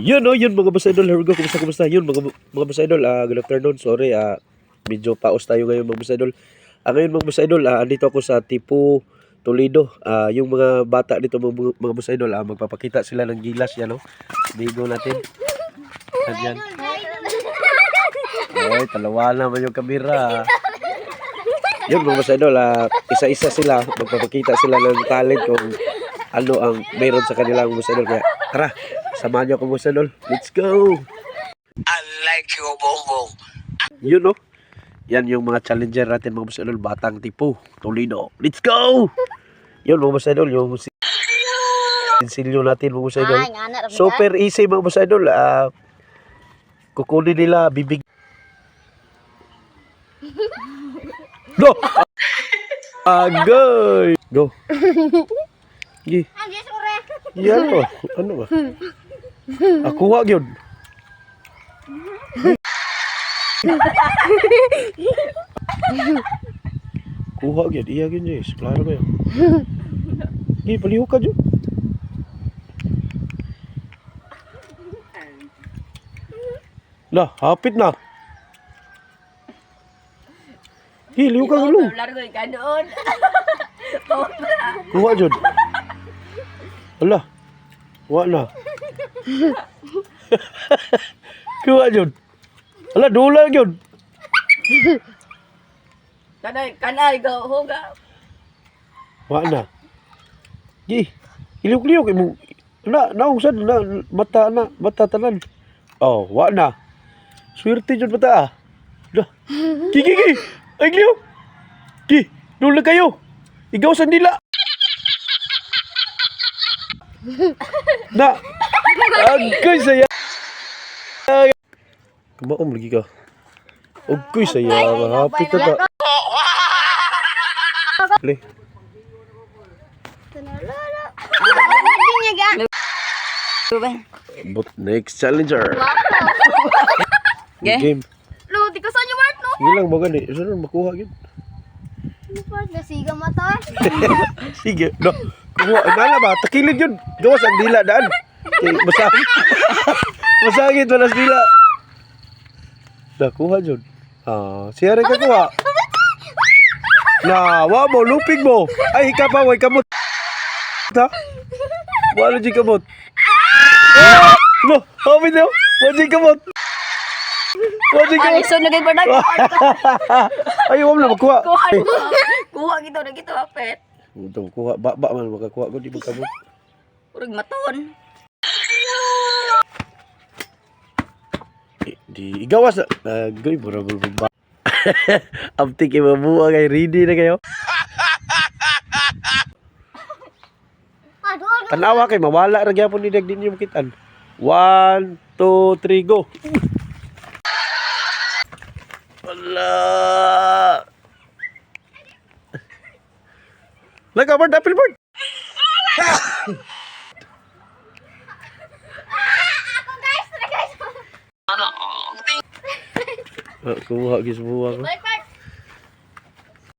Yun o, yun mga boss idol. Here we go. Kumusta? Yun mga boss idol. Good afternoon. Sorry, medyo paus tayo ngayon mga boss idol. Ngayon mga boss idol, andito ako sa Tipo Toledo. Yung mga bata dito mga boss idol, magpapakita sila ng gilas yan o. Bigo natin. Yan. Ay, talawa naman yung kamera. Yun mga boss idol, isa-isa sila. Magpapakita sila ng talent kung ano ang meron sa kanila mga boss idol. Kaya tara, samahan niyo ako mga boss idol. Let's go! I like your bonbon. Yun no? Yan yung mga challenger natin mga boss idol. Batang Tipo Toledo. Let's go! Yun mga boss idol. Yung sinsilyo natin mga boss idol. Super easy mga boss idol. Kukunin nila bibig. Go! Agay! Go! Gi. Yan o. Ano ba? Kuha yun. Kuha yun. Iya yun Jess. Klaro kayo. Gi, paliho ka dyan. Lah, hapit na. Gi, liho ka galo. Kuha dyan. Alah, kuha na. Kuha dyan. Alah, dula yun. Kanay, go, huga. Kuha na. Gi, iliw-liw kay mo. Naungsan na mata tanan. Oh, wa na. Swerte jud mata. Dah. Gi. Ay liw. Gi, dula kayo. Igaw sa nila. Na. Agay saya. Kumaom lagi ka. Agay saya. Happy ka ba? Le. But next challenger. Game. Lo, di ko sa inyo, Mart, no? Sige lang, magani. Saan makuha yun? Mart, nasiga mata. Sige, no. Kuha. Nala ba? Takilid yun. Gawas ang dila daan. Okay, masakit. Masakit, walas dila. Kuha yun. Siya rin ka kuha. Wa mo, lupig mo. Ay, hikapaway, kamot. Ha? Wala dyan kamot. No, hapit na. Wala dyan kamot. Wala dyan kamot. Aliso na gagawin na. Ay, wala na magkuha. Kuha gito na gito, apet. Ito, kuha. Ba man makakuha ko. Di magkamot. Urag maton. Di igawas na. Goy, burabul ba? Abti kayo mabuha kayo. Ready na kayo? Tanawa kayo. Mawala na gyapon ni Dagdin yung kitan. 1, 2, 3, go! Wala! Nag-abort, apple board! Kuha, gis buha ko.